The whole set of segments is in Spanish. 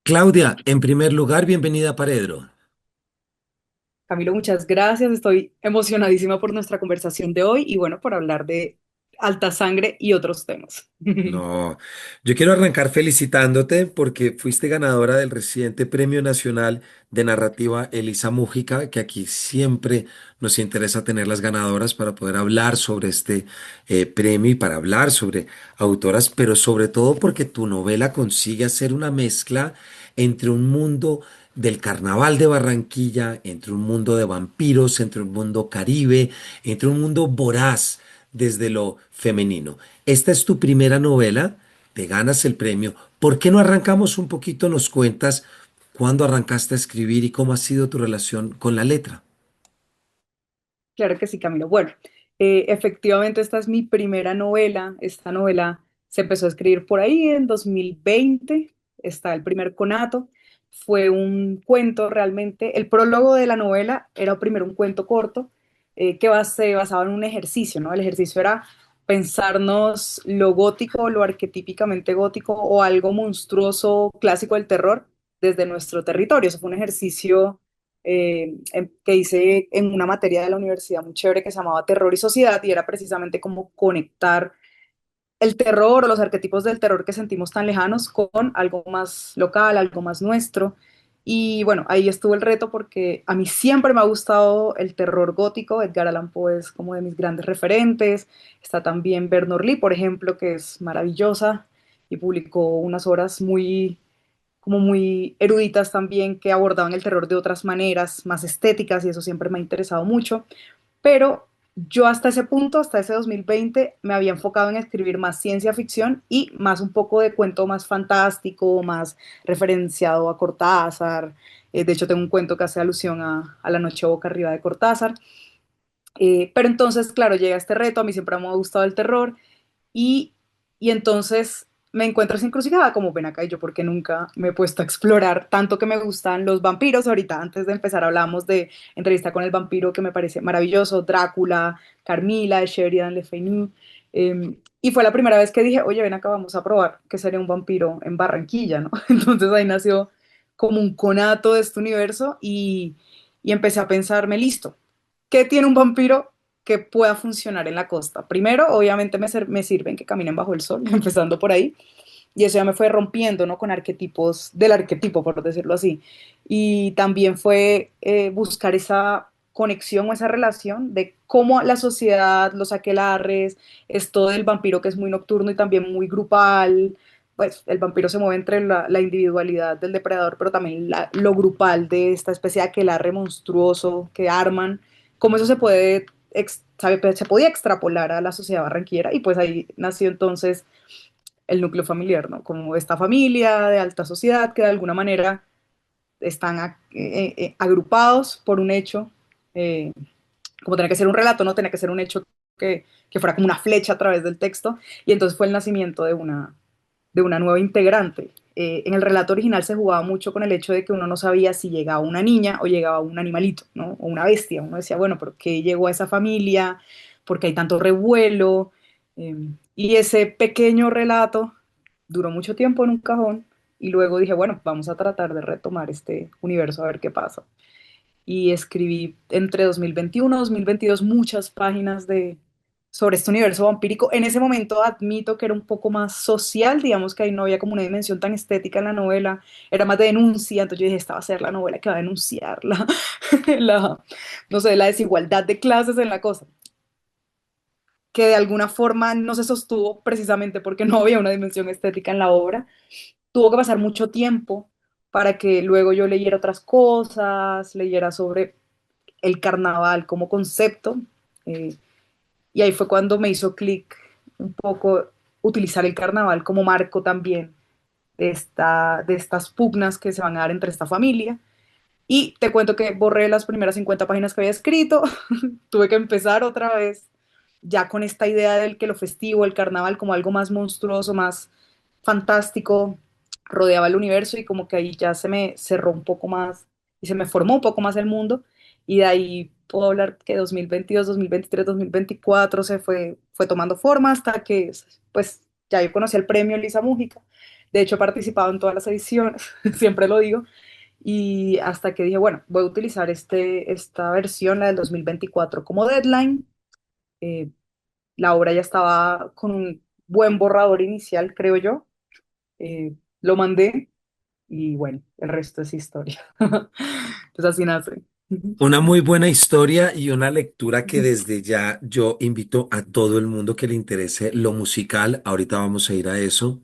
Claudia, en primer lugar, bienvenida a Paredro. Camilo, muchas gracias. Estoy emocionadísima por nuestra conversación de hoy y bueno, por hablar de alta sangre y otros temas. No, yo quiero arrancar felicitándote porque fuiste ganadora del reciente Premio Nacional de Narrativa Elisa Mújica, que aquí siempre nos interesa tener las ganadoras para poder hablar sobre este premio y para hablar sobre autoras, pero sobre todo porque tu novela consigue hacer una mezcla entre un mundo del carnaval de Barranquilla, entre un mundo de vampiros, entre un mundo caribe, entre un mundo voraz desde lo femenino. Esta es tu primera novela, te ganas el premio. ¿Por qué no arrancamos un poquito? Nos cuentas cuándo arrancaste a escribir y cómo ha sido tu relación con la letra. Claro que sí, Camilo. Bueno, efectivamente esta es mi primera novela. Esta novela se empezó a escribir por ahí en 2020. Está el primer conato. Fue un cuento realmente. El prólogo de la novela era primero un cuento corto se basaba en un ejercicio, ¿no? El ejercicio era pensarnos lo gótico, lo arquetípicamente gótico o algo monstruoso clásico del terror desde nuestro territorio. Eso fue un ejercicio que hice en una materia de la universidad muy chévere que se llamaba Terror y Sociedad y era precisamente como conectar el terror o los arquetipos del terror que sentimos tan lejanos con algo más local, algo más nuestro. Y bueno, ahí estuvo el reto porque a mí siempre me ha gustado el terror gótico. Edgar Allan Poe es como de mis grandes referentes. Está también Bernard Lee, por ejemplo, que es maravillosa y publicó unas obras como muy eruditas también que abordaban el terror de otras maneras, más estéticas, y eso siempre me ha interesado mucho. Pero yo hasta ese punto, hasta ese 2020, me había enfocado en escribir más ciencia ficción y más un poco de cuento más fantástico, más referenciado a Cortázar. De hecho, tengo un cuento que hace alusión a La noche boca arriba de Cortázar. Pero entonces, claro, llega este reto, a mí siempre me ha gustado el terror y, y entonces me encuentro esa encrucijada como ven acá y yo porque nunca me he puesto a explorar tanto que me gustan los vampiros. Ahorita antes de empezar hablamos de Entrevista con el vampiro que me parece maravilloso, Drácula, Carmila, de Sheridan Le Fanu. Y fue la primera vez que dije, oye, ven acá, vamos a probar qué sería un vampiro en Barranquilla, ¿no? Entonces ahí nació como un conato de este universo y empecé a pensarme, listo, ¿qué tiene un vampiro que pueda funcionar en la costa? Primero, obviamente me sirven que caminen bajo el sol, empezando por ahí, y eso ya me fue rompiendo, ¿no? Con arquetipos del arquetipo, por decirlo así. Y también fue buscar esa conexión o esa relación de cómo la sociedad, los aquelarres, esto del vampiro que es muy nocturno y también muy grupal, pues el vampiro se mueve entre la individualidad del depredador, pero también lo grupal de esta especie de aquelarre monstruoso que arman, cómo eso se puede, se podía extrapolar a la sociedad barranquera y pues ahí nació entonces el núcleo familiar, ¿no? Como esta familia de alta sociedad que de alguna manera están agrupados por un hecho, eh, como tenía que ser un relato, no tenía que ser un hecho que fuera como una flecha a través del texto, y entonces fue el nacimiento de una nueva integrante. En el relato original se jugaba mucho con el hecho de que uno no sabía si llegaba una niña o llegaba un animalito, ¿no? O una bestia. Uno decía, bueno, ¿por qué llegó a esa familia? ¿Por qué hay tanto revuelo? Eh, y ese pequeño relato duró mucho tiempo en un cajón y luego dije, bueno, vamos a tratar de retomar este universo a ver qué pasa. Y escribí entre 2021 y 2022 muchas páginas sobre este universo vampírico. En ese momento admito que era un poco más social, digamos que ahí no había como una dimensión tan estética en la novela, era más de denuncia, entonces yo dije, esta va a ser la novela que va a denunciar la, no sé, la desigualdad de clases en la cosa, que de alguna forma no se sostuvo precisamente porque no había una dimensión estética en la obra. Tuvo que pasar mucho tiempo para que luego yo leyera otras cosas, leyera sobre el carnaval como concepto. eh, y ahí fue cuando me hizo clic un poco utilizar el carnaval como marco también de estas pugnas que se van a dar entre esta familia. Y te cuento que borré las primeras 50 páginas que había escrito, tuve que empezar otra vez, ya con esta idea del que lo festivo, el carnaval, como algo más monstruoso, más fantástico, rodeaba el universo y como que ahí ya se me cerró un poco más y se me formó un poco más el mundo. Y de ahí puedo hablar que 2022, 2023, 2024 fue tomando forma hasta que pues ya yo conocí el premio Lisa Mújica De hecho, he participado en todas las ediciones, siempre lo digo, y hasta que dije, bueno, voy a utilizar esta versión, la del 2024, como deadline. Eh, la obra ya estaba con un buen borrador inicial, creo yo. Lo mandé y bueno, el resto es historia. Entonces así nace. Una muy buena historia y una lectura que desde ya yo invito a todo el mundo que le interese lo musical. Ahorita vamos a ir a eso.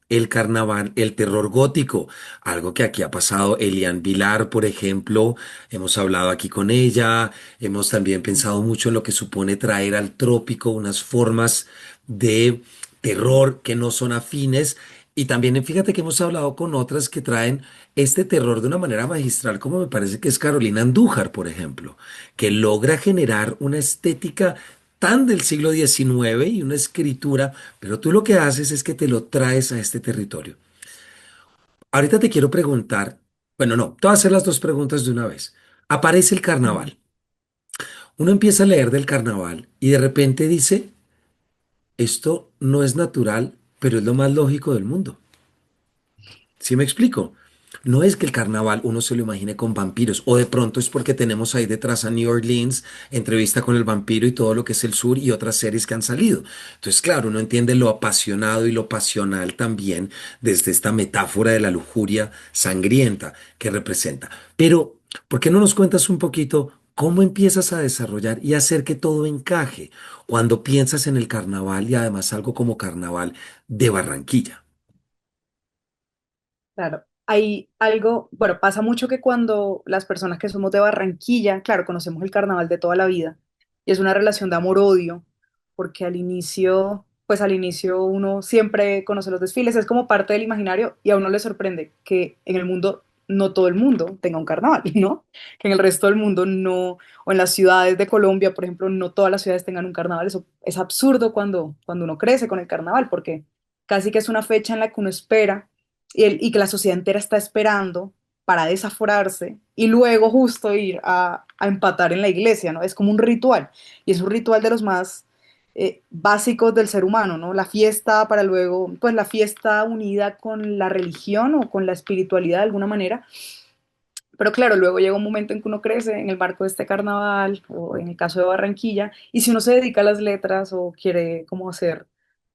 El carnaval, el terror gótico, algo que aquí ha pasado. Elian Vilar, por ejemplo, hemos hablado aquí con ella, hemos también pensado mucho en lo que supone traer al trópico unas formas de terror que no son afines. Y también fíjate que hemos hablado con otras que traen este terror de una manera magistral, como me parece que es Carolina Andújar, por ejemplo, que logra generar una estética tan del siglo XIX y una escritura, pero tú lo que haces es que te lo traes a este territorio. Ahorita te quiero preguntar, bueno, no, te voy a hacer las dos preguntas de una vez. Aparece el carnaval. Uno empieza a leer del carnaval y de repente dice, esto no es natural, pero es lo más lógico del mundo. ¿Sí me explico? No es que el carnaval uno se lo imagine con vampiros, o de pronto es porque tenemos ahí detrás a New Orleans, entrevista con el vampiro y todo lo que es el sur y otras series que han salido. Entonces, claro, uno entiende lo apasionado y lo pasional también desde esta metáfora de la lujuria sangrienta que representa. Pero, ¿por qué no nos cuentas un poquito cómo empiezas a desarrollar y hacer que todo encaje cuando piensas en el carnaval y además algo como carnaval de Barranquilla? Claro, hay algo, bueno, pasa mucho que cuando las personas que somos de Barranquilla, claro, conocemos el carnaval de toda la vida y es una relación de amor-odio, porque al inicio uno siempre conoce los desfiles, es como parte del imaginario y a uno le sorprende que en el mundo no todo el mundo tenga un carnaval, ¿no? Que en el resto del mundo no, o en las ciudades de Colombia, por ejemplo, no todas las ciudades tengan un carnaval. Eso es absurdo cuando uno crece con el carnaval, porque casi que es una fecha en la que uno espera y que la sociedad entera está esperando para desaforarse y luego justo ir a empatar en la iglesia, ¿no? Es como un ritual y es un ritual de los más básicos del ser humano, ¿no? La fiesta para luego, pues la fiesta unida con la religión o con la espiritualidad de alguna manera. Pero claro, luego llega un momento en que uno crece en el marco de este carnaval o en el caso de Barranquilla y si uno se dedica a las letras o quiere como hacer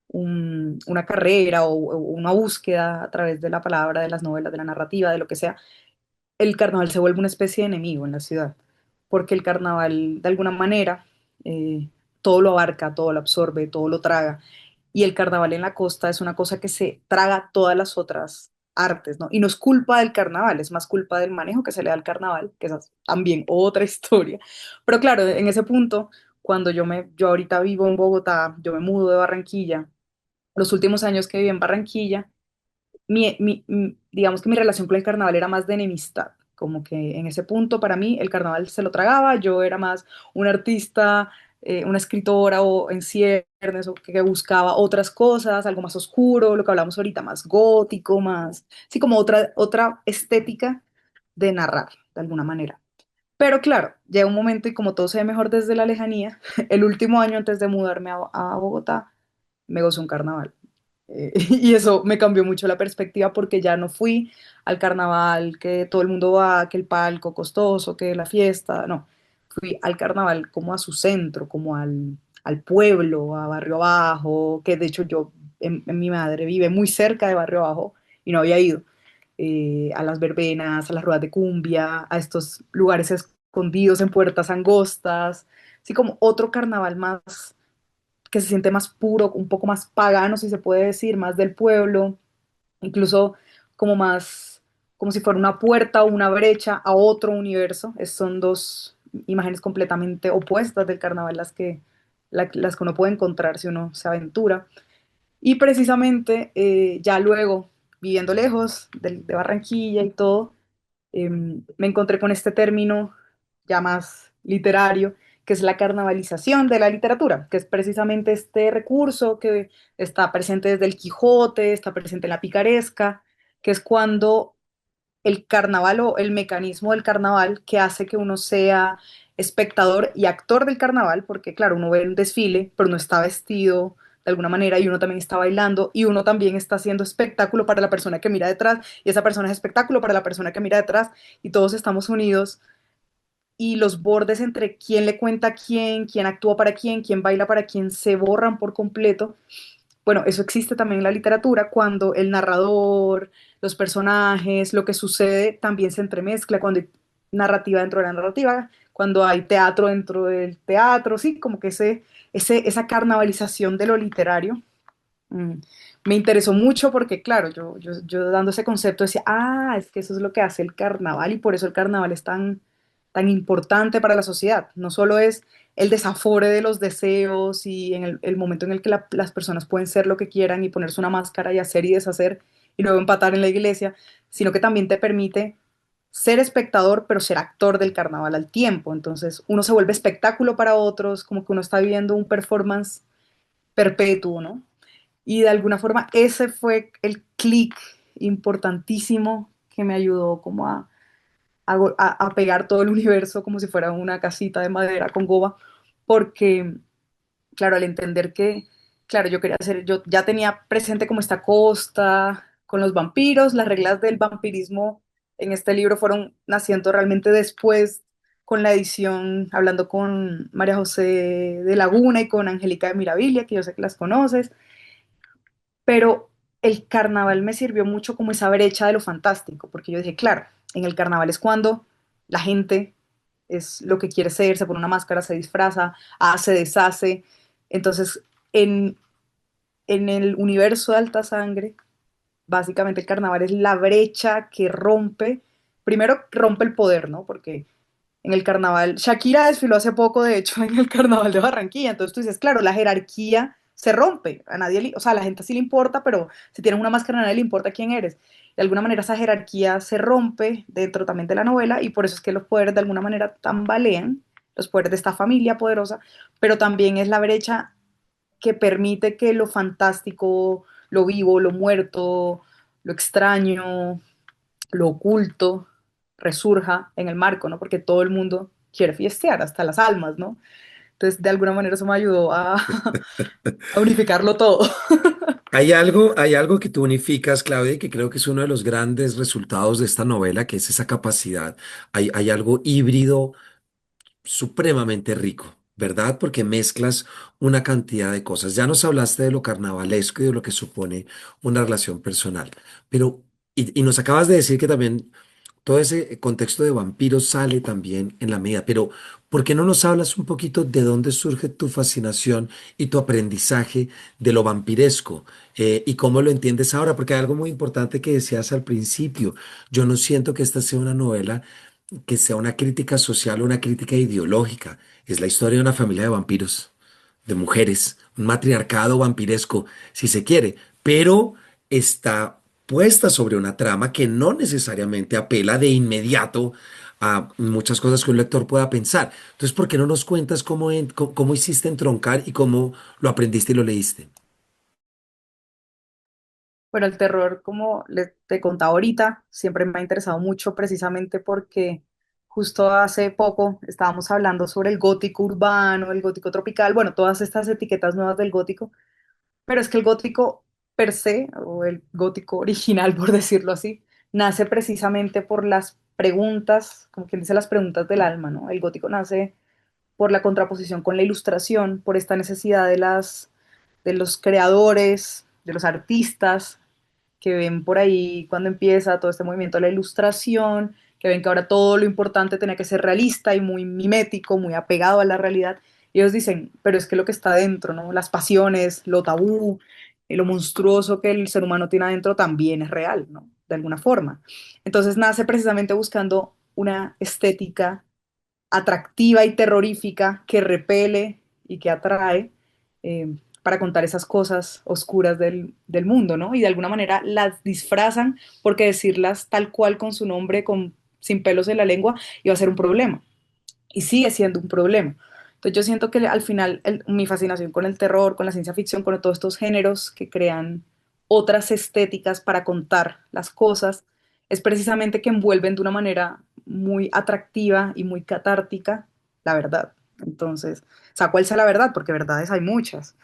una carrera o una búsqueda a través de la palabra, de las novelas, de la narrativa, de lo que sea, el carnaval se vuelve una especie de enemigo en la ciudad, porque el carnaval, de alguna manera, todo lo abarca, todo lo absorbe, todo lo traga, y el carnaval en la costa es una cosa que se traga todas las otras artes, ¿no? Y no es culpa del carnaval, es más culpa del manejo que se le da al carnaval, que esa es también otra historia. Pero claro, en ese punto, cuando yo ahorita vivo en Bogotá, yo me mudo de Barranquilla, los últimos años que viví en Barranquilla, digamos que mi relación con el carnaval era más de enemistad, como que en ese punto para mí el carnaval se lo tragaba, yo era más una artista, una escritora o en ciernes o que buscaba otras cosas, algo más oscuro, lo que hablamos ahorita, más gótico, más, sí, como otra estética de narrar, de alguna manera. Pero claro, llega un momento y como todo se ve mejor desde la lejanía, el último año antes de mudarme a Bogotá, me gocé un carnaval. Y eso me cambió mucho la perspectiva porque ya no fui al carnaval que todo el mundo va, que el palco costoso, que la fiesta, no, fui al carnaval como a su centro, como al pueblo, a Barrio Abajo, que de hecho mi madre vive muy cerca de Barrio Abajo y no había ido, a las verbenas, a las ruedas de cumbia, a estos lugares escondidos en puertas angostas, así como otro carnaval más que se siente más puro, un poco más pagano, si se puede decir, más del pueblo, incluso como más, como si fuera una puerta o una brecha a otro universo. Son dos imágenes completamente opuestas del carnaval las que uno puede encontrar si uno se aventura. Y precisamente ya luego, viviendo lejos de Barranquilla y todo, me encontré con este término ya más literario, que es la carnavalización de la literatura, que es precisamente este recurso que está presente desde el Quijote, está presente en la picaresca, que es cuando el carnaval o el mecanismo del carnaval que hace que uno sea espectador y actor del carnaval, porque claro, uno ve un desfile, pero no está vestido de alguna manera, y uno también está bailando, y uno también está haciendo espectáculo para la persona que mira detrás, y esa persona es espectáculo para la persona que mira detrás, y todos estamos unidos, y los bordes entre quién le cuenta a quién actúa para quién baila para quién, se borran por completo. Bueno, eso existe también en la literatura, cuando el narrador, los personajes, lo que sucede también se entremezcla, cuando hay narrativa dentro de la narrativa, cuando hay teatro dentro del teatro, sí, como que esa carnavalización de lo literario mm, me interesó mucho porque, claro, yo dando ese concepto decía, ah, es que eso es lo que hace el carnaval y por eso el carnaval es tan importante para la sociedad. No solo es el desafore de los deseos y en el momento en el que las personas pueden ser lo que quieran y ponerse una máscara y hacer y deshacer y luego empatar en la iglesia, sino que también te permite ser espectador, pero ser actor del carnaval al tiempo. Entonces uno se vuelve espectáculo para otros, como que uno está viviendo un performance perpetuo, ¿no? Y de alguna forma ese fue el clic importantísimo que me ayudó como a pegar todo el universo como si fuera una casita de madera con goba, porque, claro, al entender que, claro, yo quería hacer, yo ya tenía presente como esta costa con los vampiros, las reglas del vampirismo en este libro fueron naciendo realmente después con la edición, hablando con María José de Laguna y con Angélica de Mirabilia, que yo sé que las conoces, pero el carnaval me sirvió mucho como esa brecha de lo fantástico, porque yo dije, claro, en el carnaval es cuando la gente es lo que quiere ser, se pone una máscara, se disfraza, hace, deshace. Entonces, en, en el universo de Alta Sangre, básicamente el carnaval es la brecha que rompe, primero rompe el poder, ¿no? Porque en el carnaval, Shakira desfiló hace poco, de hecho, en el carnaval de Barranquilla. Entonces tú dices, claro, la jerarquía se rompe. A nadie, o sea, a la gente sí le importa, pero si tienes una máscara, a nadie le importa quién eres. De alguna manera esa jerarquía se rompe dentro también de la novela y por eso es que los poderes de alguna manera tambalean, los poderes de esta familia poderosa, pero también es la brecha que permite que lo fantástico, lo vivo, lo muerto, lo extraño, lo oculto resurja en el marco, ¿no? Porque todo el mundo quiere fiestear, hasta las almas, ¿no? Entonces, de alguna manera eso me ayudó a unificarlo todo. Hay algo que tú unificas, Claudia, y que creo que es uno de los grandes resultados de esta novela, que es esa capacidad. Hay algo híbrido supremamente rico, ¿verdad? Porque mezclas una cantidad de cosas. Ya nos hablaste de lo carnavalesco y de lo que supone una relación personal, pero, y nos acabas de decir que también todo ese contexto de vampiros sale también en la medida, pero ¿por qué no nos hablas un poquito de dónde surge tu fascinación y tu aprendizaje de lo vampiresco y cómo lo entiendes ahora? Porque hay algo muy importante que decías al principio. Yo no siento que esta sea una novela que sea una crítica social o una crítica ideológica. Es la historia de una familia de vampiros, de mujeres, un matriarcado vampiresco, si se quiere, pero está puesta sobre una trama que no necesariamente apela de inmediato a muchas cosas que un lector pueda pensar. Entonces, ¿por qué no nos cuentas cómo hiciste entroncar y cómo lo aprendiste y lo leíste? Bueno, el terror, como te contaba ahorita, siempre me ha interesado mucho precisamente porque justo hace poco estábamos hablando sobre el gótico urbano, el gótico tropical, bueno, todas estas etiquetas nuevas del gótico, pero es que el gótico per se, o el gótico original, por decirlo así, nace precisamente por las preguntas, como quien dice, las preguntas del alma, ¿no? El gótico nace por la contraposición con la ilustración, por esta necesidad de los creadores, de los artistas, que ven por ahí cuando empieza todo este movimiento de la ilustración, que ven que ahora todo lo importante tenía que ser realista y muy mimético, muy apegado a la realidad. Y ellos dicen, pero es que lo que está dentro, ¿no? Las pasiones, lo tabú, lo monstruoso que el ser humano tiene adentro también es real, ¿no? De alguna forma. Entonces nace precisamente buscando una estética atractiva y terrorífica que repele y que atrae para contar esas cosas oscuras del mundo, ¿no? Y de alguna manera las disfrazan porque decirlas tal cual con su nombre, sin pelos en la lengua, iba a ser un problema. Y sigue siendo un problema. Entonces yo siento que al final mi fascinación con el terror, con la ciencia ficción, con todos estos géneros que crean otras estéticas para contar las cosas, es precisamente que envuelven de una manera muy atractiva y muy catártica la verdad. Entonces, o sea, ¿cuál sea la verdad? Porque verdades hay muchas.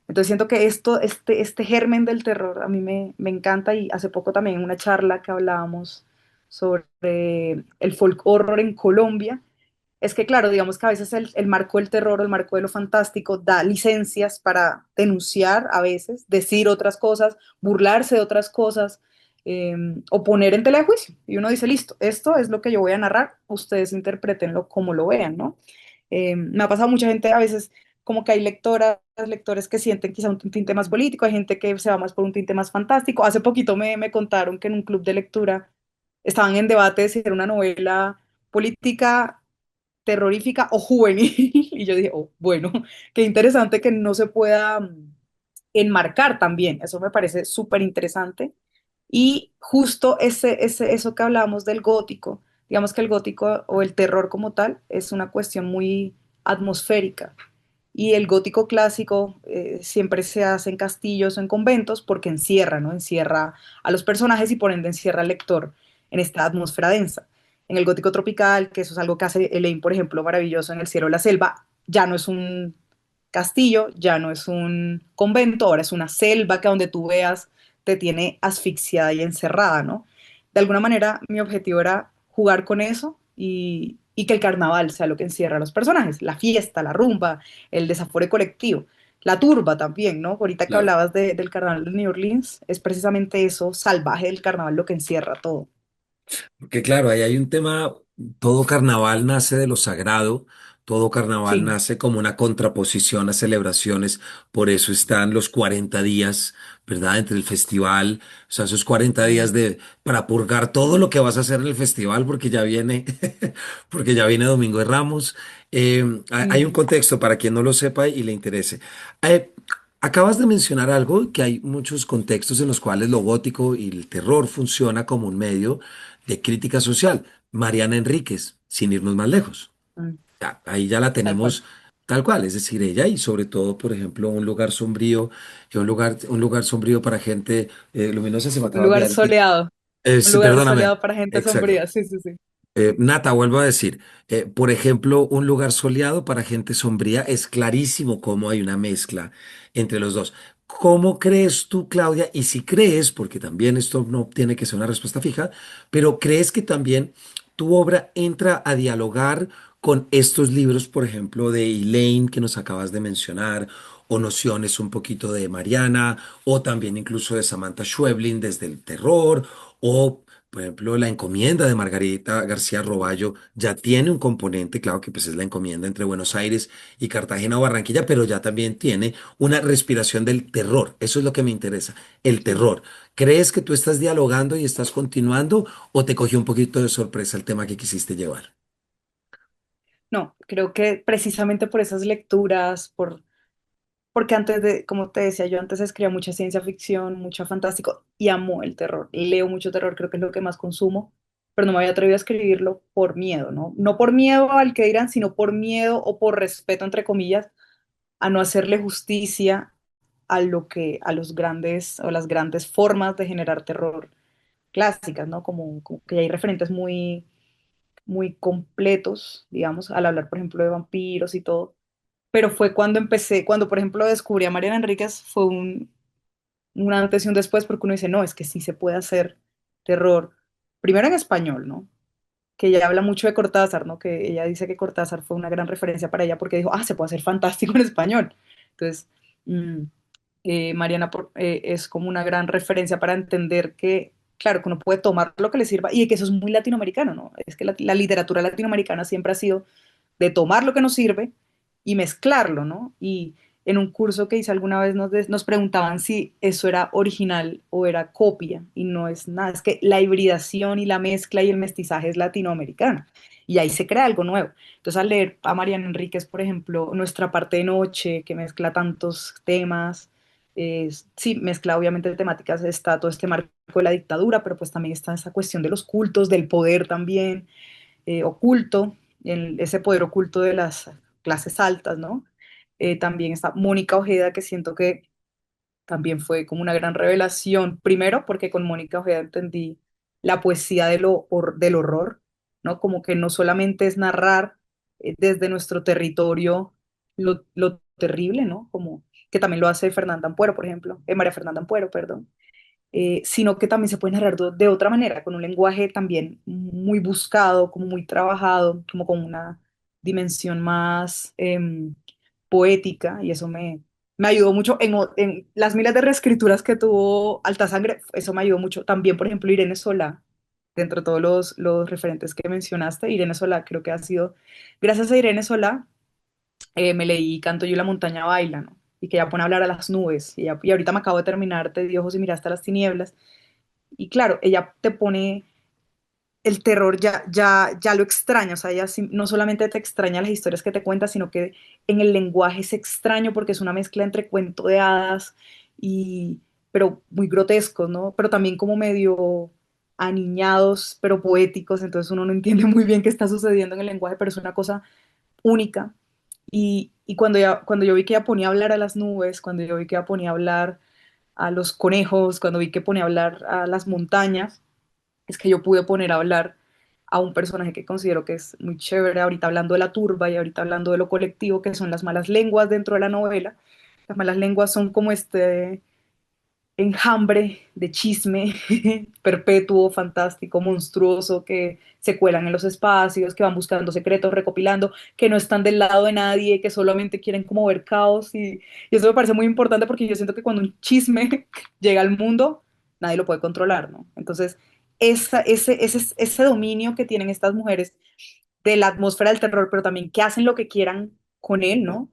Entonces siento que este germen del terror a mí me encanta y hace poco también en una charla que hablábamos sobre el folk horror en Colombia, es que claro, digamos que a veces el marco del terror o el marco de lo fantástico da licencias para denunciar a veces, decir otras cosas, burlarse de otras cosas, eh, o poner en tela de juicio. Y uno dice, listo, esto es lo que yo voy a narrar, ustedes interpretenlo como lo vean, ¿no? Me ha pasado mucha gente a veces como que hay lectoras, lectores que sienten quizá un tinte más político, hay gente que se va más por un tinte más fantástico. Hace poquito me contaron que en un club de lectura estaban en debate de si era una novela política, terrorífica o juvenil. Y yo dije, oh, bueno, qué interesante que no se pueda enmarcar también. Eso me parece súper interesante. Y justo eso que hablábamos del gótico, digamos que el gótico o el terror como tal es una cuestión muy atmosférica. Y el gótico clásico siempre se hace en castillos o en conventos porque encierra, ¿no? Encierra a los personajes y por ende encierra al lector en esta atmósfera densa. En el gótico tropical, que eso es algo que hace Elaine, por ejemplo, maravilloso en El cielo de la selva, ya no es un castillo, ya no es un convento, ahora es una selva que donde tú veas te tiene asfixiada y encerrada, ¿no? De alguna manera mi objetivo era jugar con eso y que el carnaval sea lo que encierra a los personajes, la fiesta, la rumba, el desafore colectivo, la turba también, ¿no? Ahorita que Claro. hablabas del carnaval de New Orleans, es precisamente eso salvaje del carnaval lo que encierra todo. Porque claro, ahí hay un tema, todo carnaval nace de lo sagrado, todo carnaval Sí. nace como una contraposición a celebraciones, por eso están los 40 días, ¿verdad? Entre el festival, o sea, esos 40 días Mm, para purgar todo lo que vas a hacer en el festival, porque ya viene, porque ya viene Domingo de Ramos. Hay un mm, contexto para quien no lo sepa y le interese. Eh, Acabas de mencionar algo, que hay muchos contextos en los cuales lo gótico y el terror funciona como un medio de crítica social. Mariana Enríquez, sin irnos más lejos. mm, Ahí ya la tal cual. tenemos tal cual, es decir, ella y sobre todo, por ejemplo, un lugar sombrío, un lugar sombrío para gente luminosa, se me Un acaba de lugar olvidar soleado, un sí, lugar perdóname, soleado para gente exacto. sombría, sí, sí, sí. Nata, vuelvo a decir, por ejemplo, un lugar soleado para gente sombría es clarísimo cómo hay una mezcla entre los dos. ¿Cómo crees tú, Claudia? Y si crees, porque también esto no tiene que ser una respuesta fija, pero crees que también tu obra entra a dialogar con estos libros, por ejemplo, de Elaine que nos acabas de mencionar, o nociones un poquito de Mariana, o también incluso de Samantha Schweblin desde el terror, o por ejemplo, la encomienda de Margarita García Roballo ya tiene un componente, claro que pues es la encomienda entre Buenos Aires y Cartagena o Barranquilla, pero ya también tiene una respiración del terror. Eso es lo que me interesa, el Sí. terror. ¿Crees que tú estás dialogando y estás continuando o te cogió un poquito de sorpresa el tema que quisiste llevar? No, creo que precisamente por esas lecturas, porque antes de, como te decía, yo antes escribía mucha ciencia ficción, mucha fantástico y amo el terror. Leo mucho terror, creo que es lo que más consumo, pero no me había atrevido a escribirlo por miedo, ¿no? No por miedo al que dirán, sino por miedo o por respeto, entre comillas, a no hacerle justicia a lo que, a los grandes o las grandes formas de generar terror clásicas, ¿no? Como que hay referentes muy completos, digamos, al hablar, por ejemplo, de vampiros y todo, pero fue cuando empecé, cuando por ejemplo descubrí a Mariana Enríquez, fue un antes y un después, porque uno dice, no, es que sí se puede hacer terror, primero en español, ¿no? Que ella habla mucho de Cortázar, ¿no? Que ella dice que Cortázar fue una gran referencia para ella porque dijo, se puede hacer fantástico en español. Entonces, mm, Mariana es como una gran referencia para entender que, claro, que uno puede tomar lo que le sirva y que eso es muy latinoamericano, ¿no? Es que la literatura latinoamericana siempre ha sido de tomar lo que nos sirve y mezclarlo, ¿no? Y en un curso que hice alguna vez nos preguntaban si eso era original o era copia y no es nada, es que la hibridación y la mezcla y el mestizaje es latinoamericano y ahí se crea algo nuevo. Entonces al leer a Mariana Enríquez, por ejemplo, Nuestra parte de noche, que mezcla tantos temas, sí, mezcla obviamente temáticas, está todo este marco de la dictadura, pero pues también está esa cuestión de los cultos, del poder también, oculto, ese poder oculto de las clases altas, ¿no? También está Mónica Ojeda, que siento que también fue como una gran revelación, primero porque con Mónica Ojeda entendí la poesía del horror, ¿no? Como que no solamente es narrar desde nuestro territorio lo terrible, ¿no? Como que también lo hace Fernanda Ampuero, por ejemplo, María Fernanda Ampuero, perdón, sino que también se puede narrar de otra manera, con un lenguaje también muy buscado, como muy trabajado, como con una dimensión más poética, y eso me ayudó mucho en las miles de reescrituras que tuvo Alta Sangre, eso me ayudó mucho. También, por ejemplo, Irene Solá, dentro de todos los referentes que mencionaste, Irene Solá creo que ha sido, gracias a Irene Solá, me leí Canto yo y la montaña baila, ¿no? Y que ya pone a hablar a las nubes. Y ahorita me acabo de terminar Te di ojos y miraste a las tinieblas. Y claro, ella te pone el terror, ya lo extraña, o sea, ella no solamente te extraña las historias que te cuenta, sino que en el lenguaje es extraño porque es una mezcla entre cuento de hadas y, pero muy grotescos, ¿no? Pero también como medio aniñados, pero poéticos, entonces uno no entiende muy bien qué está sucediendo en el lenguaje, pero es una cosa única. Y cuando yo vi que ella ponía a hablar a las nubes, cuando yo vi que ella ponía a hablar a los conejos, cuando vi que ponía a hablar a las montañas, es que yo pude poner a hablar a un personaje que considero que es muy chévere, ahorita hablando de la turba y ahorita hablando de lo colectivo, que son las malas lenguas dentro de la novela. Las malas lenguas son como este enjambre de chisme perpetuo, fantástico, monstruoso, que se cuelan en los espacios, que van buscando secretos, recopilando, que no están del lado de nadie, que solamente quieren como ver caos. Y eso me parece muy importante porque yo siento que cuando un chisme llega al mundo, nadie lo puede controlar, ¿no? Entonces, ese dominio que tienen estas mujeres de la atmósfera del terror, pero también que hacen lo que quieran con él, ¿no?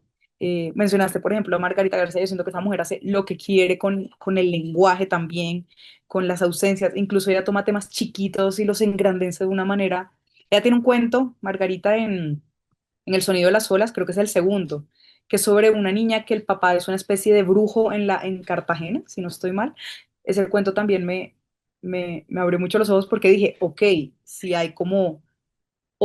Mencionaste, por ejemplo, a Margarita García, yo siento que esa mujer hace lo que quiere con el lenguaje también, con las ausencias, incluso ella toma temas chiquitos y los engrandece de una manera. Ella tiene un cuento, Margarita, en El sonido de las olas, creo que es el segundo, que es sobre una niña que el papá es una especie de brujo en Cartagena, si no estoy mal. Ese cuento también me abrió mucho los ojos porque dije, ok, si hay como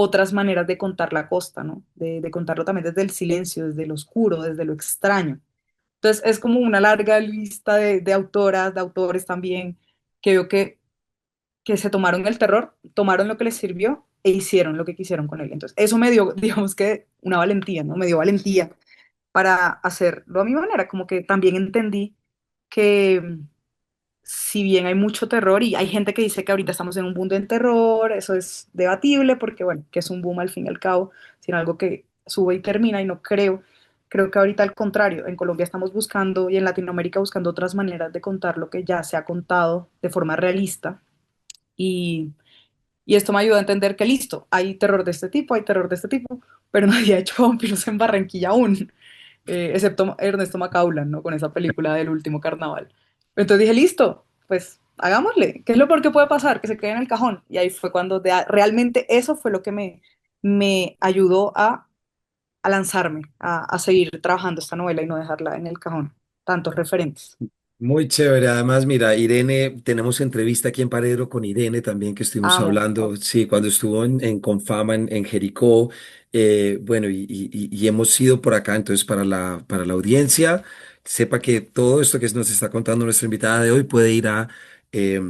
otras maneras de contar la costa, ¿no? De contarlo también desde el silencio, desde lo oscuro, desde lo extraño. Entonces es como una larga lista de autoras, de autores también, que veo que se tomaron el terror, tomaron lo que les sirvió e hicieron lo que quisieron con él. Entonces eso me dio, digamos que una valentía, ¿no? Me dio valentía para hacerlo a mi manera, como que también entendí que si bien hay mucho terror y hay gente que dice que ahorita estamos en un boom de terror, eso es debatible porque, bueno, que es un boom al fin y al cabo, sino algo que sube y termina y no creo. Creo que ahorita al contrario, en Colombia estamos buscando y en Latinoamérica buscando otras maneras de contar lo que ya se ha contado de forma realista y, y esto me ayuda a entender que listo, hay terror de este tipo, hay terror de este tipo, pero nadie ha hecho vampiros en Barranquilla aún, excepto Ernesto Macaulan, ¿no? Con esa película del último carnaval. Entonces dije, listo, pues hagámosle. ¿Qué es lo peor que puede pasar? Que se quede en el cajón. Y ahí fue cuando realmente eso fue lo que me ayudó a lanzarme, a seguir trabajando esta novela y no dejarla en el cajón. Tantos referentes. Muy chévere. Además, mira, Irene, tenemos entrevista aquí en Paredro con Irene también que estuvimos Amo. hablando, sí, cuando estuvo en Confama en Jericó. Bueno, y hemos ido por acá, entonces para la audiencia, sepa que todo esto que nos está contando nuestra invitada de hoy puede ir eh,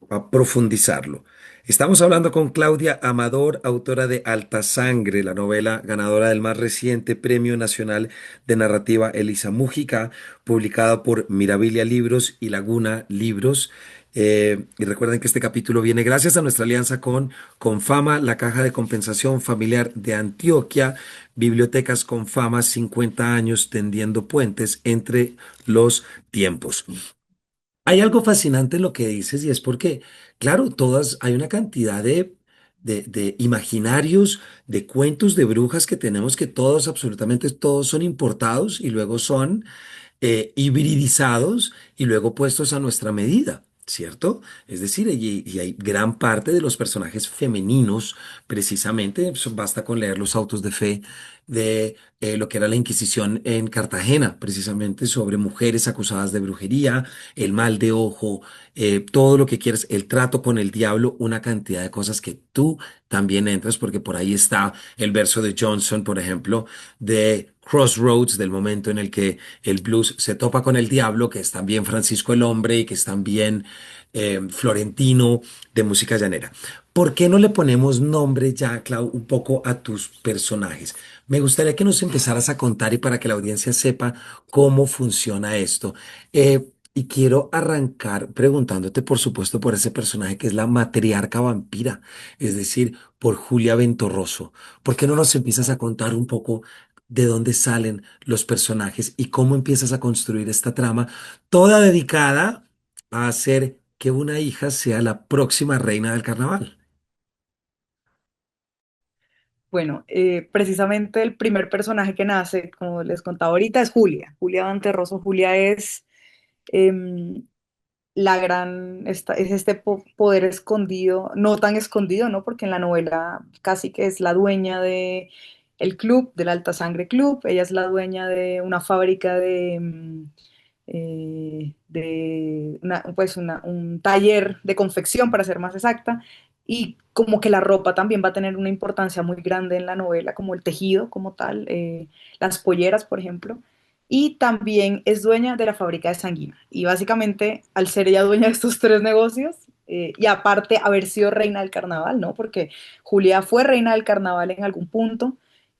a profundizarlo. Estamos hablando con Claudia Amador, autora de Alta Sangre, la novela ganadora del más reciente Premio Nacional de Narrativa Elisa Mújica, publicada por Mirabilia Libros y Laguna Libros. Y recuerden que este capítulo viene gracias a nuestra alianza con Confama, la Caja de Compensación Familiar de Antioquia, Bibliotecas Confama, 50 años tendiendo puentes entre los tiempos. Hay algo fascinante en lo que dices y es porque, claro, hay una cantidad de imaginarios, de cuentos de brujas que tenemos que todos, absolutamente todos son importados y luego son hibridizados y luego puestos a nuestra medida, ¿cierto? Es decir, y hay gran parte de los personajes femeninos, precisamente, basta con leer los autos de fe de lo que era la Inquisición en Cartagena, precisamente sobre mujeres acusadas de brujería, el mal de ojo, todo lo que quieres, el trato con el diablo, una cantidad de cosas que tú también entras, porque por ahí está el verso de Johnson, por ejemplo, de Crossroads, del momento en el que el blues se topa con el diablo, que es también Francisco el Hombre y que es también Florentino de música llanera. ¿Por qué no le ponemos nombre ya, Clau, un poco a tus personajes? Me gustaría que nos empezaras a contar y para que la audiencia sepa cómo funciona esto. Y quiero arrancar preguntándote, por supuesto, por ese personaje que es la matriarca vampira, es decir, por Julia Ventorroso. ¿Por qué no nos empiezas a contar un poco de dónde salen los personajes y cómo empiezas a construir esta trama, toda dedicada a hacer que una hija sea la próxima reina del carnaval? Bueno, precisamente el primer personaje que nace, como les contaba ahorita, es Julia. Julia Banterroso. Julia es em, es este poder escondido, no tan escondido, ¿no? Porque en la novela casi que es la dueña de el club, del Alta Sangre Club. Ella es la dueña de una fábrica pues un taller de confección, para ser más exacta, y como que la ropa también va a tener una importancia muy grande en la novela, como el tejido como tal, las polleras, por ejemplo, y también es dueña de la fábrica de Sanguina. Y básicamente, al ser ella dueña de estos tres negocios, y aparte haber sido reina del carnaval, ¿no? Porque Julia fue reina del carnaval en algún punto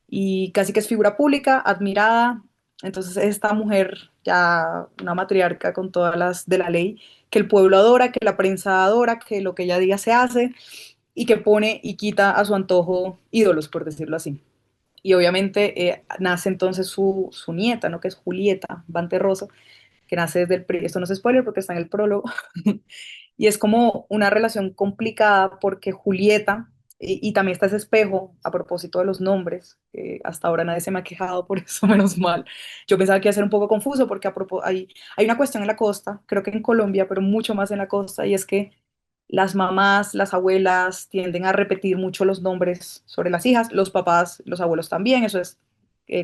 y casi que es figura pública, admirada. Entonces, esta mujer, ya una matriarca con todas las de la ley, que el pueblo adora, que la prensa adora, que lo que ella diga se hace y que pone y quita a su antojo ídolos, por decirlo así. Y obviamente nace entonces su nieta, ¿no? Que es Julieta Banterroso, que nace desde esto no es spoiler porque está en el prólogo, y es como una relación complicada porque Julieta, y también está ese espejo a propósito de los nombres, que hasta ahora nadie se me ha quejado por eso, menos mal. Yo pensaba que iba a ser un poco confuso porque hay una cuestión en la costa, creo que en Colombia, pero mucho más en la costa, y es que las mamás, las abuelas tienden a repetir mucho los nombres sobre las hijas, los papás, los abuelos también, eso es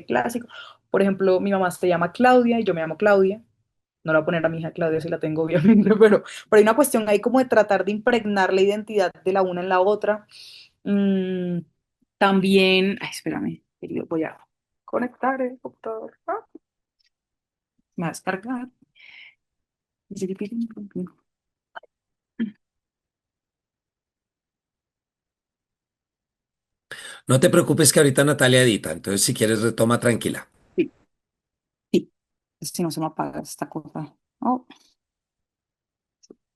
clásico. Por ejemplo, mi mamá se llama Claudia y yo me llamo Claudia. No le voy a poner a mi hija Claudia si la tengo, obviamente, pero hay una cuestión ahí como de tratar de impregnar la identidad de la una en la otra. Mm, también, ay, espérame, voy a conectar el computador. Me va a descargar. No te preocupes que ahorita Natalia edita, entonces si quieres retoma tranquila. Sí, sí. Si no se me apaga esta cosa. Oh,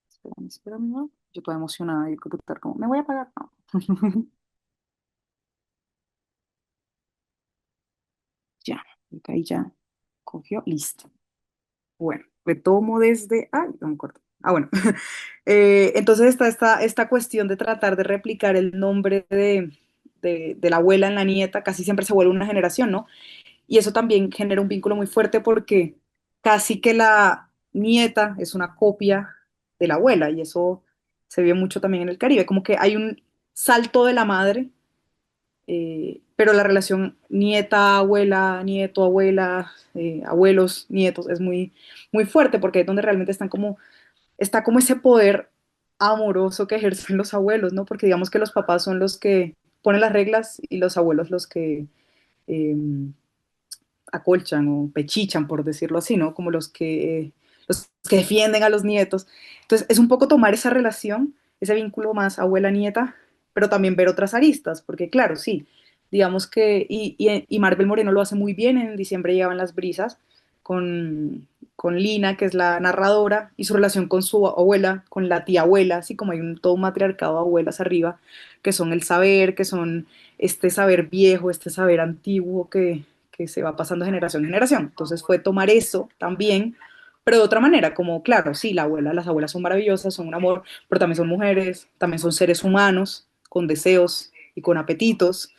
espérame, espérame, ¿no? Yo toda emocionada y el computador como, ¿me voy a apagar? No. Ya, ok, ya cogió, listo. Bueno, retomo desde, ay, no me acuerdo. Ah, bueno. Entonces está esta cuestión de tratar de replicar el nombre de la abuela en la nieta, casi siempre se vuelve una generación, ¿no? Y eso también genera un vínculo muy fuerte porque casi que la nieta es una copia de la abuela y eso se ve mucho también en el Caribe, como que hay un salto de la madre, pero la relación nieta, abuela, nieto, abuela, abuelos, nietos es muy, muy fuerte porque es donde realmente está como ese poder amoroso que ejercen los abuelos, ¿no? Porque digamos que los papás son los que ponen las reglas y los abuelos los que eh, acolchan o pechichan, por decirlo así, ¿no? Como los que defienden a los nietos. Entonces, es un poco tomar esa relación, ese vínculo más abuela-nieta, pero también ver otras aristas, porque claro, sí, digamos que, y Maribel Moreno lo hace muy bien, en Diciembre llegaban las brisas, con Lina, que es la narradora, y su relación con su abuela, con la tía abuela, así como hay todo un matriarcado de abuelas arriba, que son el saber, que son este saber viejo, este saber antiguo que se va pasando de generación en generación. Entonces fue tomar eso también, pero de otra manera, como claro, sí, las abuelas son maravillosas, son un amor, pero también son mujeres, también son seres humanos con deseos y con apetitos.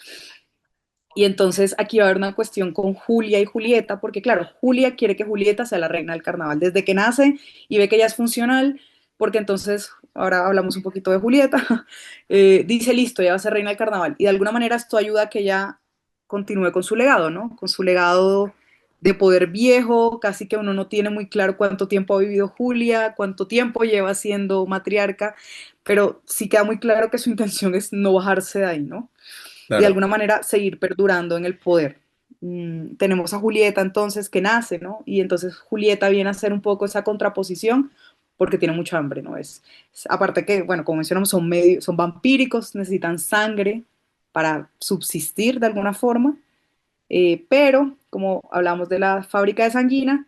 Y entonces aquí va a haber una cuestión con Julia y Julieta, porque claro, Julia quiere que Julieta sea la reina del carnaval desde que nace y ve que ella es funcional, porque entonces, ahora hablamos un poquito de Julieta, dice, listo, ella va a ser reina del carnaval. Y de alguna manera esto ayuda a que ella continúe con su legado, ¿no? Con su legado de poder viejo, casi que uno no tiene muy claro cuánto tiempo ha vivido Julia, cuánto tiempo lleva siendo matriarca, pero sí queda muy claro que su intención es no bajarse de ahí, ¿no? Y de Claro. alguna manera seguir perdurando en el poder. Tenemos a Julieta entonces que nace, ¿no? Y entonces Julieta viene a ser un poco esa contraposición, porque tienen mucha hambre, ¿no? Aparte que, bueno, como mencionamos, son vampíricos, necesitan sangre para subsistir de alguna forma, pero como hablamos de la fábrica de sanguina,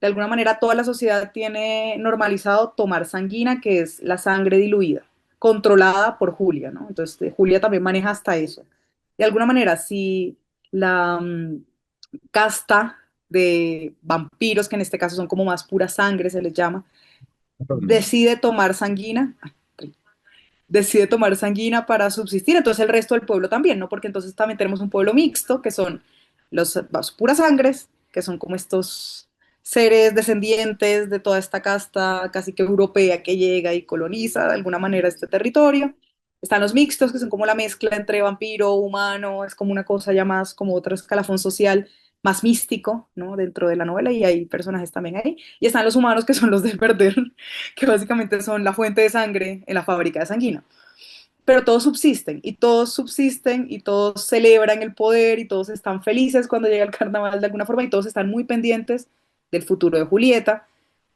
de alguna manera toda la sociedad tiene normalizado tomar sanguina, que es la sangre diluida, controlada por Julia, ¿no? Entonces, Julia también maneja hasta eso. De alguna manera, si la casta de vampiros, que en este caso son como más pura sangre, se les llama, decide tomar sanguina, decide tomar sanguina para subsistir, entonces el resto del pueblo también, ¿no? Porque entonces también tenemos un pueblo mixto, que son los puras sangres, que son como estos seres descendientes de toda esta casta casi que europea que llega y coloniza de alguna manera este territorio. Están los mixtos, que son como la mezcla entre vampiro, humano, es como una cosa ya más como otro escalafón social más místico, ¿no? Dentro de la novela y hay personajes también ahí. Y están los humanos, que son los del perder, que básicamente son la fuente de sangre en la fábrica de sanguina. Pero todos subsisten y todos celebran el poder y todos están felices cuando llega el carnaval de alguna forma y todos están muy pendientes del futuro de Julieta,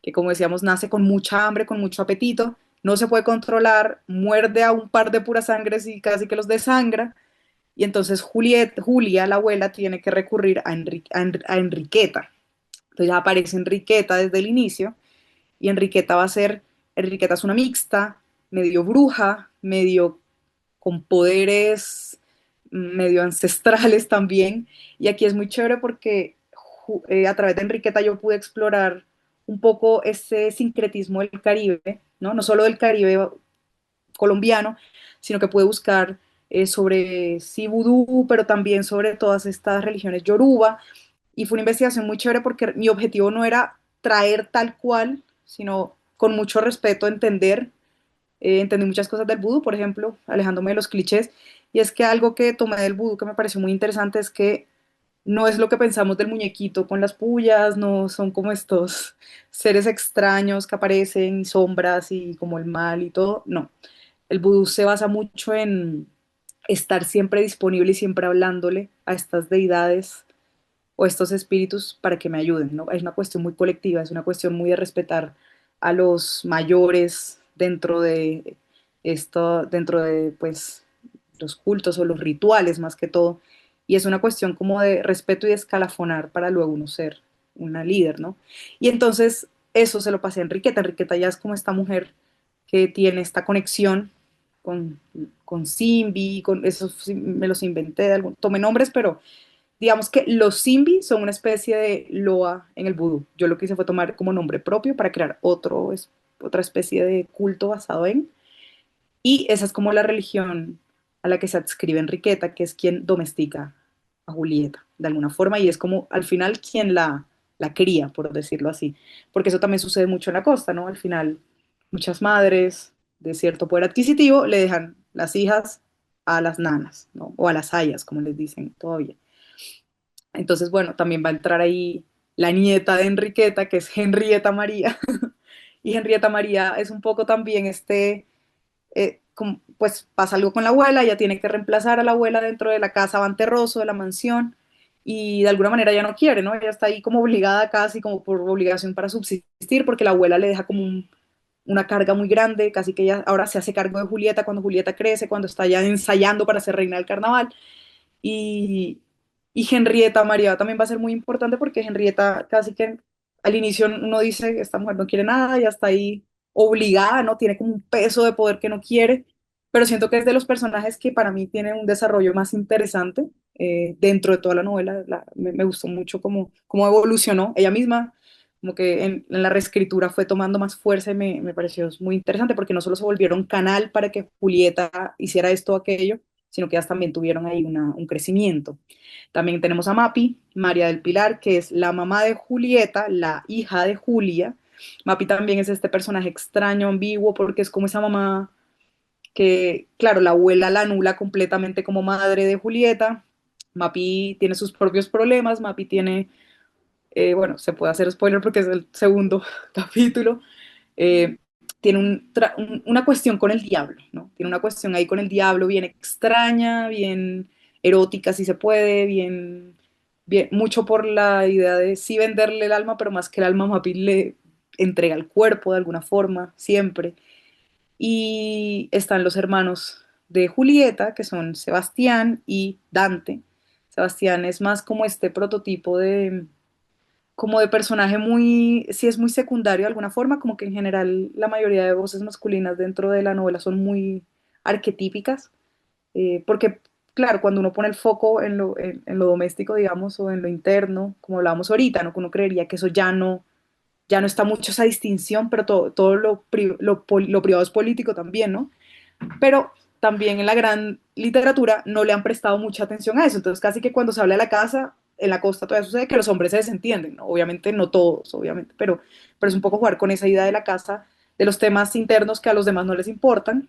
que como decíamos nace con mucha hambre, con mucho apetito, no se puede controlar, muerde a un par de puras sangres y casi que los desangra. Y entonces Julia, la abuela, tiene que recurrir a Enriqueta. Entonces ya aparece Enriqueta desde el inicio y Enriqueta es una mixta, medio bruja, medio con poderes medio ancestrales también. Y aquí es muy chévere porque a través de Enriqueta yo pude explorar un poco ese sincretismo del Caribe, ¿no? No solo del Caribe colombiano, sino que pude buscar sobre sí vudú, pero también sobre todas estas religiones yoruba. Y fue una investigación muy chévere porque mi objetivo no era traer tal cual, sino con mucho respeto entender. Entendí muchas cosas del vudú, por ejemplo, alejándome de los clichés. Y es que algo que tomé del vudú que me pareció muy interesante es que no es lo que pensamos del muñequito con las pullas, no son como estos seres extraños que aparecen, y sombras y como el mal y todo. No, el vudú se basa mucho en estar siempre disponible y siempre hablándole a estas deidades o estos espíritus para que me ayuden, ¿no? Es una cuestión muy colectiva, es una cuestión muy de respetar a los mayores dentro de, pues, los cultos o los rituales más que todo. Y es una cuestión como de respeto y de escalafonar para luego uno ser una líder, ¿no? Y entonces eso se lo pasé a Enriqueta. Enriqueta ya es como esta mujer que tiene esta conexión con, con Simbi, con eso sí, me los inventé, tomé nombres, pero digamos que los Simbi son una especie de loa en el vudú. Yo lo que hice fue tomar como nombre propio para crear otra especie de culto basado en. Y esa es como la religión a la que se adscribe Enriqueta, que es quien domestica a Julieta, de alguna forma, y es como al final quien la cría, por decirlo así. Porque eso también sucede mucho en la costa, ¿no? Al final, muchas madres de cierto poder adquisitivo le dejan las hijas a las nanas, ¿no? O a las ayas, como les dicen todavía. Entonces, bueno, también va a entrar ahí la nieta de Enriqueta, que es Henrietta María. Y Henrietta María es un poco también pues pasa algo con la abuela, ella tiene que reemplazar a la abuela dentro de la casa Van Terroso, de la mansión, y de alguna manera ella no quiere, ¿no? Ella está ahí como obligada casi, como por obligación para subsistir, porque la abuela le deja como una carga muy grande, casi que ella ahora se hace cargo de Julieta cuando Julieta crece, cuando está ya ensayando para ser reina del carnaval. Y, y Henrietta María también va a ser muy importante porque Henrietta casi que al inicio uno dice, esta mujer no quiere nada, ya está ahí obligada, ¿no? Tiene como un peso de poder que no quiere, pero siento que es de los personajes que para mí tienen un desarrollo más interesante dentro de toda la novela. Me gustó mucho cómo evolucionó ella misma, como que en la reescritura fue tomando más fuerza y me pareció muy interesante porque no solo se volvieron canal para que Julieta hiciera esto o aquello, sino que ellas también tuvieron ahí un crecimiento. También tenemos a Mapi, María del Pilar, que es la mamá de Julieta, la hija de Julia. Mapi también es este personaje extraño, ambiguo, porque es como esa mamá que, claro, la abuela la anula completamente como madre de Julieta. Mapi tiene sus propios problemas, Mapi tiene, bueno, se puede hacer spoiler porque es el segundo capítulo, eh, tiene una cuestión con el diablo, ¿no? Tiene una cuestión ahí con el diablo bien extraña, bien erótica si se puede, bien, mucho por la idea de sí venderle el alma, pero más que el alma, Mapi entrega el cuerpo de alguna forma, siempre. Y están los hermanos de Julieta, que son Sebastián y Dante. Sebastián es más como este prototipo de, como de personaje muy, sí es muy secundario de alguna forma, como que en general la mayoría de voces masculinas dentro de la novela son muy arquetípicas, porque claro, cuando uno pone el foco en lo doméstico, digamos, o en lo interno, como hablábamos ahorita, ¿no? Que uno creería que eso ya no está mucho esa distinción, pero todo lo privado es político también, ¿no? Pero también en la gran literatura no le han prestado mucha atención a eso. Entonces, casi que cuando se habla de la casa, en la costa todavía sucede que los hombres se desentienden, ¿no? Obviamente no todos, obviamente, pero es un poco jugar con esa idea de la casa, de los temas internos que a los demás no les importan.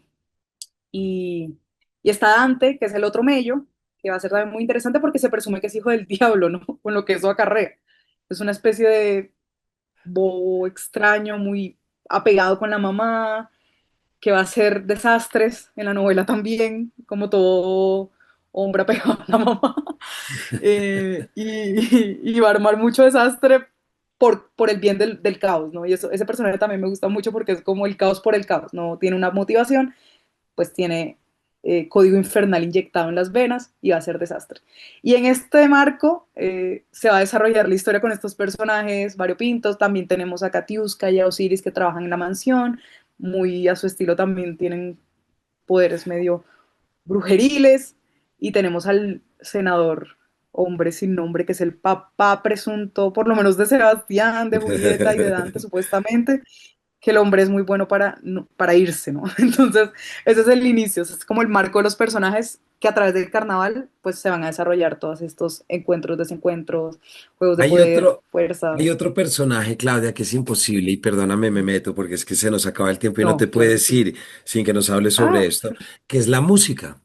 Y, y está Dante, que es el otro mello, que va a ser también muy interesante porque se presume que es hijo del diablo, ¿no? Con lo que eso acarrea. Es una especie de bobo extraño, muy apegado con la mamá, que va a hacer desastres en la novela también, como todo hombre apegado a la mamá, y va a armar mucho desastre por el bien del caos, ¿no? Y eso, ese personaje también me gusta mucho porque es como el caos por el caos, no tiene una motivación, pues tiene código infernal inyectado en las venas y va a ser desastre. Y en este marco se va a desarrollar la historia con estos personajes variopintos. También tenemos a Katiuska y a Osiris que trabajan en la mansión, muy a su estilo también tienen poderes medio brujeriles. Y tenemos al senador hombre sin nombre, que es el papá presunto, por lo menos de Sebastián, de Julieta y de Dante, supuestamente, que el hombre es muy bueno para, para irse, ¿no? Entonces, ese es el inicio, ese es como el marco de los personajes que a través del carnaval pues se van a desarrollar todos estos encuentros, desencuentros, juegos de Hay poder, otro, fuerza. hay otro personaje, Claudia, que es imposible, y perdóname, me meto, porque es que se nos acaba el tiempo y no te No, claro que puedes sí. ir sin que nos hables sobre Ah, esto, que es la música.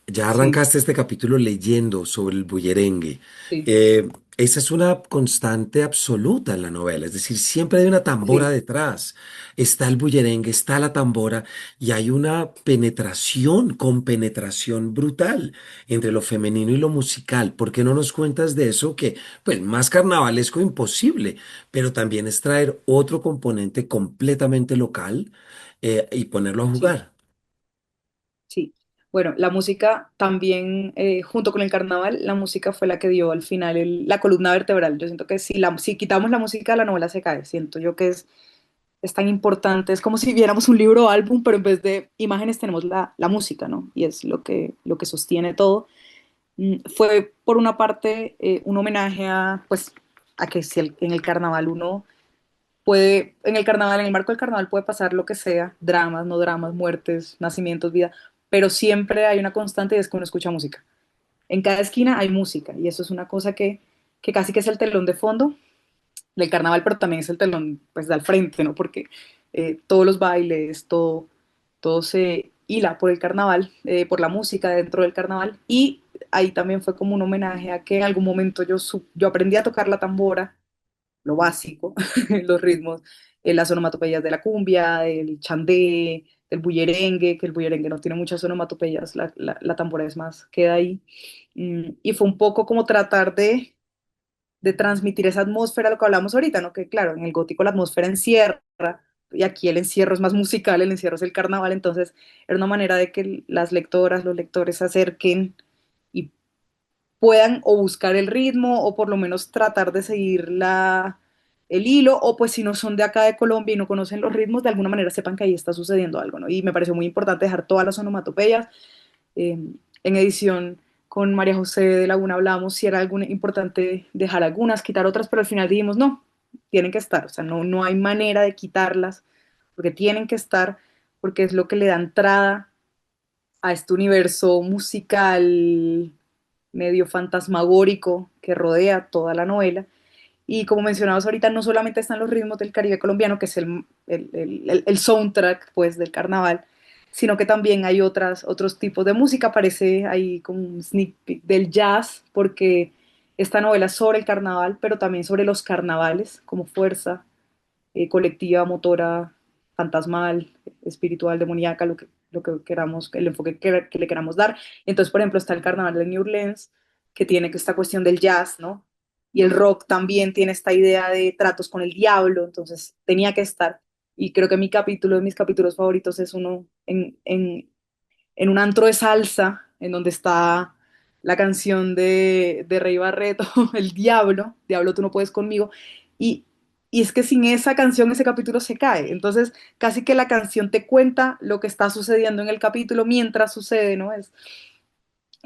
Ya sí, arrancaste este capítulo leyendo sobre el bullerengue. sí, Eh, Esa es una constante absoluta en la novela, es decir, siempre hay una tambora sí, detrás. Está el bullerengue, está la tambora y hay una penetración, compenetración brutal entre lo femenino y lo musical. ¿Por qué no nos cuentas de eso que, pues, más carnavalesco imposible, pero también es traer otro componente completamente local y ponerlo a sí. jugar? Sí, bueno, la música también, junto con el carnaval, la música fue la que dio al final la columna vertebral. Yo siento que si quitamos la música, la novela se cae. Siento yo que es tan importante, es como si viéramos un libro o álbum, pero en vez de imágenes tenemos la música, ¿no? Y es lo que sostiene todo. Fue, por una parte, un homenaje a, pues, a que si en el carnaval uno puede, en el carnaval, en el marco del carnaval puede pasar lo que sea, dramas, no dramas, muertes, nacimientos, vida, pero siempre hay una constante y es que uno escucha música. En cada esquina hay música y eso es una cosa que casi que es el telón de fondo del carnaval, pero también es el telón pues de al frente, ¿no? Porque todos los bailes, todo se hila por el carnaval, por la música dentro del carnaval y ahí también fue como un homenaje a que en algún momento yo aprendí a tocar la tambora, lo básico, los ritmos, las onomatopeyas de la cumbia, del chandé, del bullerengue, que el bullerengue no tiene muchas onomatopeyas, la tambora es más, queda ahí. Y fue un poco como tratar de transmitir esa atmósfera, lo que hablamos ahorita, ¿no? Que claro, en el gótico la atmósfera encierra, y aquí el encierro es más musical, el encierro es el carnaval, entonces era una manera de que las lectoras, los lectores se acerquen y puedan o buscar el ritmo o por lo menos tratar de seguir el hilo, o pues si no son de acá de Colombia y no conocen los ritmos, de alguna manera sepan que ahí está sucediendo algo, ¿no? Y me pareció muy importante dejar todas las onomatopeyas. Eh, en edición con María José de Laguna hablamos si era importante dejar algunas, quitar otras, pero al final dijimos no, tienen que estar, o sea, no hay manera de quitarlas, porque tienen que estar, porque es lo que le da entrada a este universo musical medio fantasmagórico que rodea toda la novela. Y como mencionabas ahorita, no solamente están los ritmos del Caribe colombiano, que es el soundtrack pues, del carnaval, sino que también hay otros tipos de música. Aparece ahí como un sneak peek del jazz, porque esta novela es sobre el carnaval, pero también sobre los carnavales como fuerza colectiva, motora, fantasmal, espiritual, demoníaca, lo que queramos, el enfoque que le queramos dar. Entonces, por ejemplo, está el carnaval de New Orleans, que tiene esta cuestión del jazz, ¿no? y el rock también tiene esta idea de tratos con el diablo, entonces tenía que estar. Y creo que mi capítulo, de mis capítulos favoritos es uno en un antro de salsa, en donde está la canción de Rey Barreto, El Diablo, Diablo tú no puedes conmigo, y, y es que sin esa canción ese capítulo se cae, entonces casi que la canción te cuenta lo que está sucediendo en el capítulo mientras sucede, ¿no?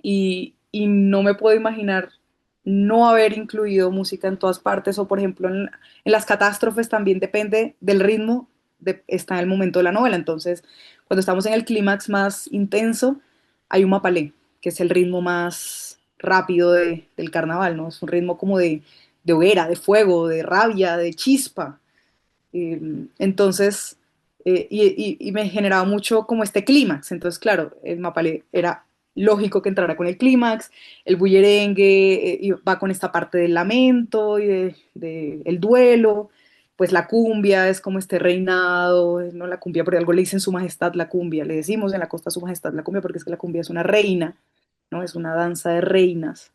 Y no me puedo imaginar no haber incluido música en todas partes, o por ejemplo en las catástrofes también depende del ritmo, está en el momento de la novela, entonces cuando estamos en el clímax más intenso, hay un mapalé, que es el ritmo más rápido del carnaval, ¿no? Es un ritmo como de hoguera, de fuego, de rabia, de chispa. Entonces, y me generaba mucho como este clímax. Entonces, claro, el Mapalé era lógico que entrara con el clímax, el bullerengue y va con esta parte del lamento y el duelo, pues la cumbia es como este reinado, no la cumbia, por algo le dicen su majestad la cumbia, le decimos en la costa su majestad la cumbia porque es que la cumbia es una reina, ¿no? Es una danza de reinas.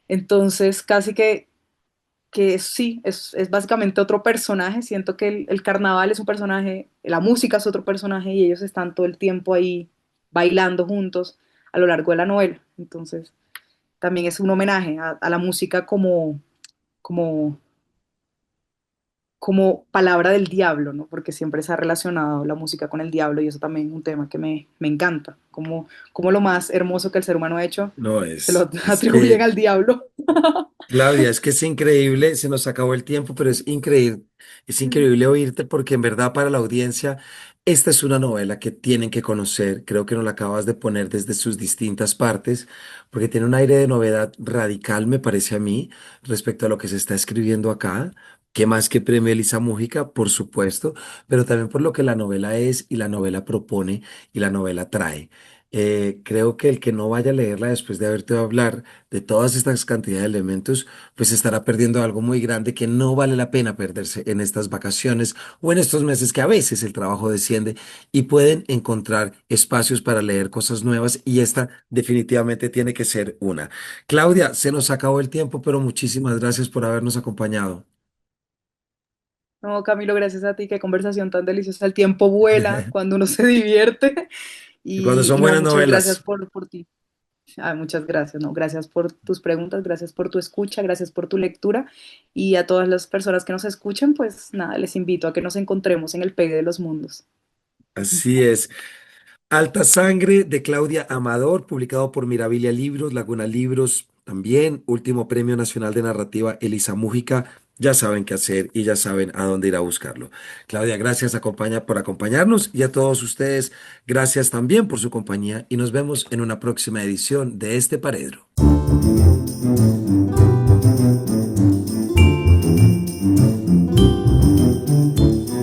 Entonces, casi que sí, es básicamente otro personaje. Siento que el carnaval es un personaje, la música es otro personaje y ellos están todo el tiempo ahí bailando juntos a lo largo de la novela. Entonces, también es un homenaje a la música como, como palabra del diablo, ¿no? Porque siempre se ha relacionado la música con el diablo y eso también es un tema que me encanta. Como lo más hermoso que el ser humano ha hecho No, se lo es atribuyen que al diablo. Claudia, es que es increíble, se nos acabó el tiempo, pero es increíble oírte porque en verdad para la audiencia esta es una novela que tienen que conocer. Creo que nos la acabas de poner desde sus distintas partes, porque tiene un aire de novedad radical, me parece a mí, respecto a lo que se está escribiendo acá. Que más que Premio Elisa Mújica, por supuesto, pero también por lo que la novela es y la novela propone y la novela trae. Creo que el que no vaya a leerla después de haberte oído hablar de todas estas cantidades de elementos, pues estará perdiendo algo muy grande que no vale la pena perderse en estas vacaciones o en estos meses que a veces el trabajo desciende y pueden encontrar espacios para leer cosas nuevas y esta definitivamente tiene que ser una. Claudia, se nos acabó el tiempo, pero muchísimas gracias por habernos acompañado. No, Camilo, gracias a ti, qué conversación tan deliciosa. El tiempo vuela cuando uno se divierte. Y cuando son Y no, buenas muchas gracias novelas. por ti. Ah, muchas gracias, no, gracias por tus preguntas, gracias por tu escucha, gracias por tu lectura. Y a todas las personas que nos escuchan, pues nada, les invito a que nos encontremos en el Pegue de los Mundos. Así es. Alta Sangre de Claudia Amador, publicado por Mirabilia Libros, Laguna Libros, también último Premio Nacional de Narrativa Elisa Mújica. Ya saben qué hacer y ya saben a dónde ir a buscarlo. Claudia, gracias por acompañarnos y a todos ustedes, gracias también por su compañía y nos vemos en una próxima edición de este Paredro.